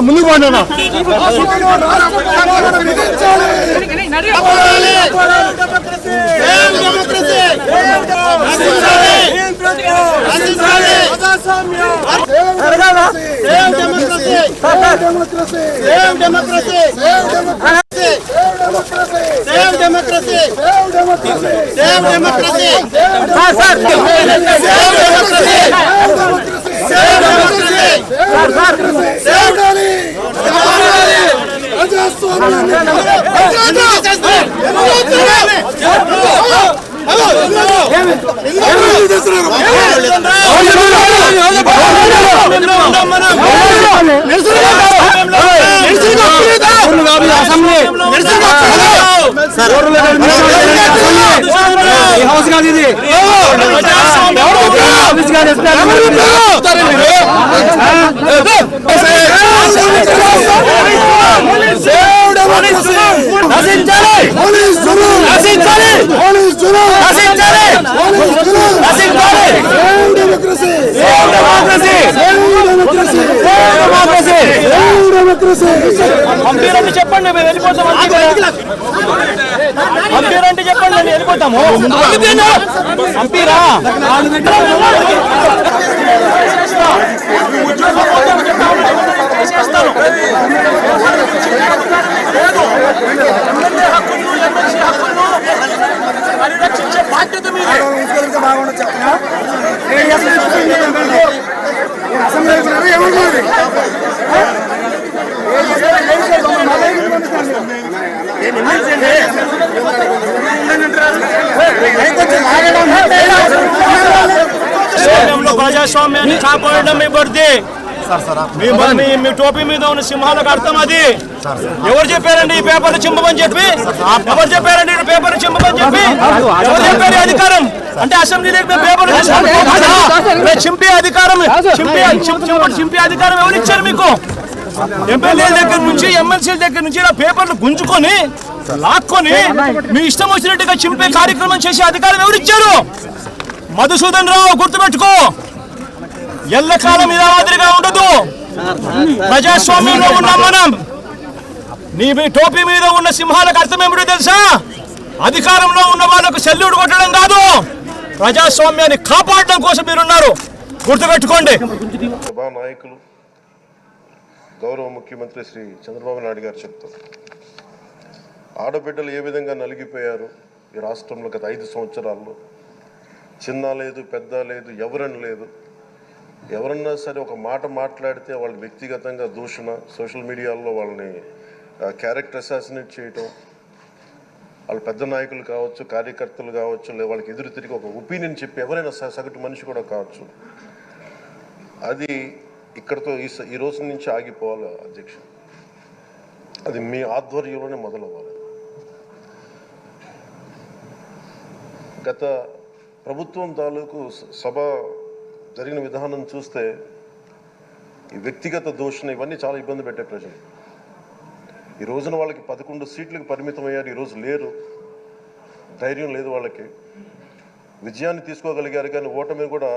ముందుకు పోండి పంపిరండి చెప్పండి మేము వెళ్ళిపోతాం పంపిరండి చెప్పండి మేము వెళ్ళిపోతాము పంపిరా పరిరక్షించే బాధ్యత మీదే బాగుండదు చెప్పనా ప్రజాస్వామ్యాన్ని కాపాడడం మీ బర్ది మీ టోపీ మీద ఉన్న సింహాలకు అర్థం అది. ఎవరు చెప్పారండి ఈ పేపర్లు చింపమని చెప్పి? ఎవరు చెప్పారండి ఈ పేపర్లు చింపమని చెప్పి? ఎవరు చెప్పారు అధికారం? అంటే అసెంబ్లీ పేపర్లు చింపే అధికారం చింపే అధికారం ఎవరు ఇచ్చారు మీకు? ఎమ్మెల్యేల దగ్గర నుంచి ఎమ్మెల్సీల దగ్గర నుంచి ఇలా పేపర్లు గుంజుకొని లాక్కొని మీ ఇష్టం వచ్చినట్టుగా చింపే కార్యక్రమం చేసే అధికారం ఎవరు ఇచ్చారు? మధుసూదన్ రావు గుర్తుపెట్టుకో, ఎల్లకాలం ఇలా మాదిరిగా ఉండదు. ప్రజాస్వామ్యంలో ఉన్నాం మనం. నీ టోపీ మీద ఉన్న సింహాలకు అర్థం ఏమిటో తెలుసా? అధికారంలో ఉన్న వాళ్ళకు సెల్యూట్ కొట్టడం కాదు, ప్రజాస్వామ్యాన్ని కాపాడడం కోసం మీరున్నారు, గుర్తుపెట్టుకోండి. నాయకులు గౌరవ ముఖ్యమంత్రి శ్రీ చంద్రబాబు నాయుడు గారు చెప్తారు, ఆడబిడ్డలు ఏ విధంగా నలిగిపోయారు ఈ రాష్ట్రంలో గత 5 సంవత్సరాల్లో. చిన్న లేదు, పెద్ద లేదు, ఎవరని లేదు. ఎవరన్నా సరే ఒక మాట మాట్లాడితే వాళ్ళు వ్యక్తిగతంగా దూషణ, సోషల్ మీడియాలో వాళ్ళని క్యారెక్టర్ అసాసినేట్ చేయటం, వాళ్ళు పెద్ద నాయకులు కావచ్చు, కార్యకర్తలు కావచ్చు, లేదా వాళ్ళకి ఎదురు తిరిగి ఒక ఒపీనియన్ చెప్పి ఎవరైనా సగటు మనిషి కూడా కావచ్చు, అది ఇక్కడతో ఈ రోజు నుంచి ఆగిపోవాలి అధ్యక్ష. అది మీ ఆధ్వర్యంలోనే మొదలవ్వాలి. గత ప్రభుత్వం తాలూకు సభ జరిగిన విధానం చూస్తే ఈ వ్యక్తిగత దూషణ ఇవన్నీ చాలా ఇబ్బంది పెట్టే ప్రజలు. ఈ రోజున వాళ్ళకి 11 సీట్లకు పరిమితం అయ్యారు, ఈరోజు లేరు, ధైర్యం లేదు వాళ్ళకి. విజయాన్ని తీసుకోగలిగారు కానీ ఓటమిని కూడా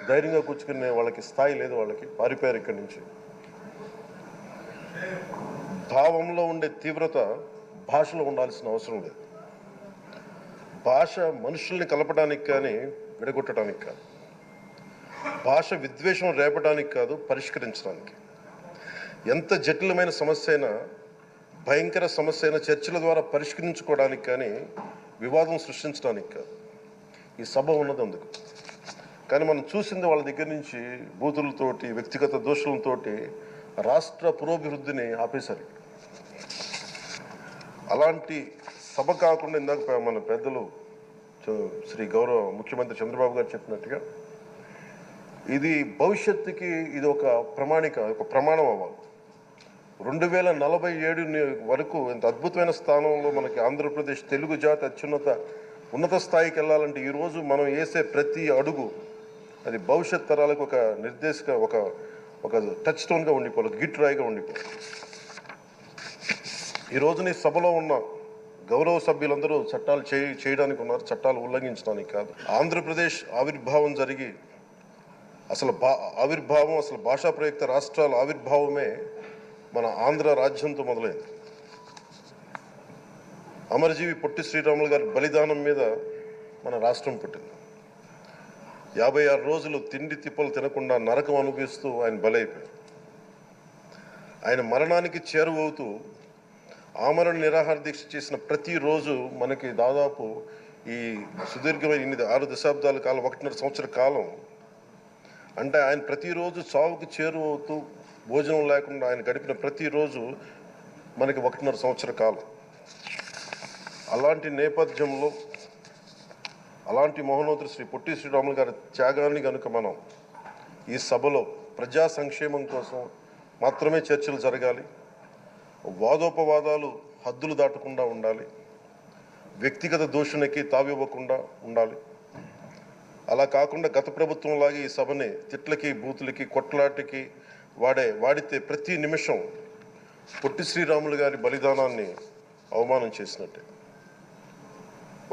ధైర్యంగా కూర్చుకునే వాళ్ళకి స్థాయి లేదు, వాళ్ళకి పారిపోయారు ఇక్కడి నుంచి. భావంలో ఉండే తీవ్రత భాషలో ఉండాల్సిన అవసరం లేదు. భాష మనుషుల్ని కలపడానికి కానీ విడగొట్టడానికి కాదు, భాష విద్వేషం రేపడానికి కాదు, పరిష్కరించడానికి. ఎంత జటిలమైన సమస్య అయినా, భయంకర సమస్య అయినా చర్చల ద్వారా పరిష్కరించుకోవడానికి కానీ వివాదం సృష్టించడానికి కాదు. ఈ సభ ఉన్నది అందుకు. కానీ మనం చూసింది వాళ్ళ దగ్గర నుంచి బూతులతోటి, వ్యక్తిగత దోషులతోటి రాష్ట్ర పురోభివృద్ధిని ఆపేశారు. అలాంటి సభ కాకుండా ఇందాక మన పెద్దలు శ్రీ గౌరవ ముఖ్యమంత్రి చంద్రబాబు గారు చెప్పినట్టుగా ఇది భవిష్యత్తుకి ఇది ఒక ప్రమాణం అవ్వాలి. 2047 వరకు ఇంత అద్భుతమైన స్థానంలో మనకి ఆంధ్రప్రదేశ్ తెలుగు జాతి ఉన్నత స్థాయికి వెళ్ళాలంటే ఈరోజు మనం వేసే ప్రతి అడుగు అది భవిష్యత్ తరాలకు ఒక నిర్దేశక ఒక టచ్ స్టోన్గా ఉండిపోవాలి, గిట్ రాయిగా ఉండిపోవాలి. ఈరోజు నీ సభలో ఉన్న గౌరవ సభ్యులందరూ చట్టాలు చేయడానికి ఉన్నారు, చట్టాలు ఉల్లంఘించడానికి కాదు. ఆంధ్రప్రదేశ్ ఆవిర్భావం జరిగి అసలు ఆవిర్భావం, అసలు భాషా ప్రయుక్త రాష్ట్రాల ఆవిర్భావమే మన ఆంధ్ర రాజ్యంతో మొదలైంది. అమరజీవి పొట్టి శ్రీరాములు గారి బలిదానం మీద మన రాష్ట్రం పుట్టింది. 56 రోజులు తిండి తిప్పలు తినకుండా నరకం అనుభవిస్తూ ఆయన బలైపోయారు. ఆయన మరణానికి చేరువవుతూ ఆమరణ నిరాహార దీక్ష చేసిన ప్రతిరోజు మనకి దాదాపు ఈ సుదీర్ఘమైన 6 దశాబ్దాల కాలం, 1.5 సంవత్సర కాలం, అంటే ఆయన ప్రతిరోజు చావుకు చేరువవుతూ భోజనం లేకుండా ఆయన గడిపిన ప్రతిరోజు మనకి 1.5 సంవత్సర కాలం. అలాంటి నేపథ్యంలో అలాంటి మహోన్నతుడు శ్రీ పొట్టి శ్రీరాములు గారి త్యాగాన్ని కనుక మనం ఈ సభలో ప్రజా సంక్షేమం కోసం మాత్రమే చర్చలు జరగాలి, వాదోపవాదాలు హద్దులు దాటకుండా ఉండాలి, వ్యక్తిగత దూషణకి తావివ్వకుండా ఉండాలి. అలా కాకుండా గత ప్రభుత్వంలాగే ఈ సభని తిట్లకి, బూతులకి, కొట్లాటికి వాడితే ప్రతి నిమిషం పొట్టి శ్రీరాములు గారి బలిదానాన్ని అవమానం చేసినట్టే.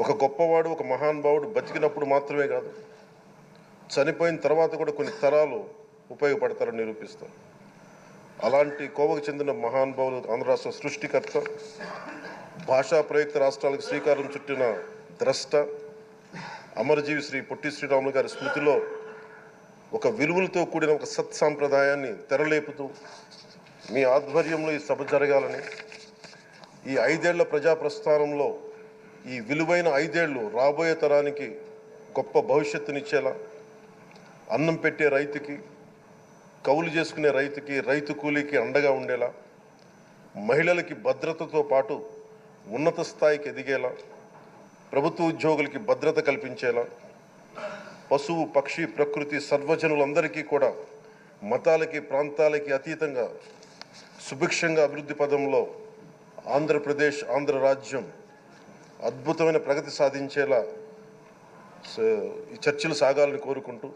ఒక గొప్పవాడు, ఒక మహానుభావుడు బతికినప్పుడు మాత్రమే కాదు, చనిపోయిన తర్వాత కూడా కొన్ని తరాలు ఉపయోగపడతారని నిరూపిస్తారు. అలాంటి కోవకు చెందిన మహానుభావులు ఆంధ్ర రాష్ట్ర సృష్టికర్త, భాషా ప్రయుక్త రాష్ట్రాలకు శ్రీకారం చుట్టిన ద్రష్ట అమరజీవి శ్రీ పొట్టి శ్రీరాములు గారి స్మృతిలో ఒక విలువలతో కూడిన ఒక సత్సాంప్రదాయాన్ని తెరలేపుతూ మీ ఆధ్వర్యంలో ఈ సభ జరగాలని, ఈ 5 ఏళ్ల ప్రజా ప్రస్థానంలో ఈ విలువైన 5 ఏళ్ళు రాబోయే తరానికి గొప్ప భవిష్యత్తునిచ్చేలా, అన్నం పెట్టే రైతుకి, కౌలు చేసుకునే రైతుకి, రైతు కూలీకి అండగా ఉండేలా, మహిళలకి భద్రతతో పాటు ఉన్నత స్థాయికి ఎదిగేలా, ప్రభుత్వ ఉద్యోగులకి భద్రత కల్పించేలా, పశువు, పక్షి, ప్రకృతి, సర్వజనులందరికీ కూడా మతాలకి, ప్రాంతాలకి అతీతంగా సుభిక్షంగా అభివృద్ధి పదంలో ఆంధ్రప్రదేశ్, ఆంధ్ర రాజ్యం అద్భుతమైన ప్రగతి సాధించేలా ఈ చర్చలు సాగాలని కోరుకుంటూ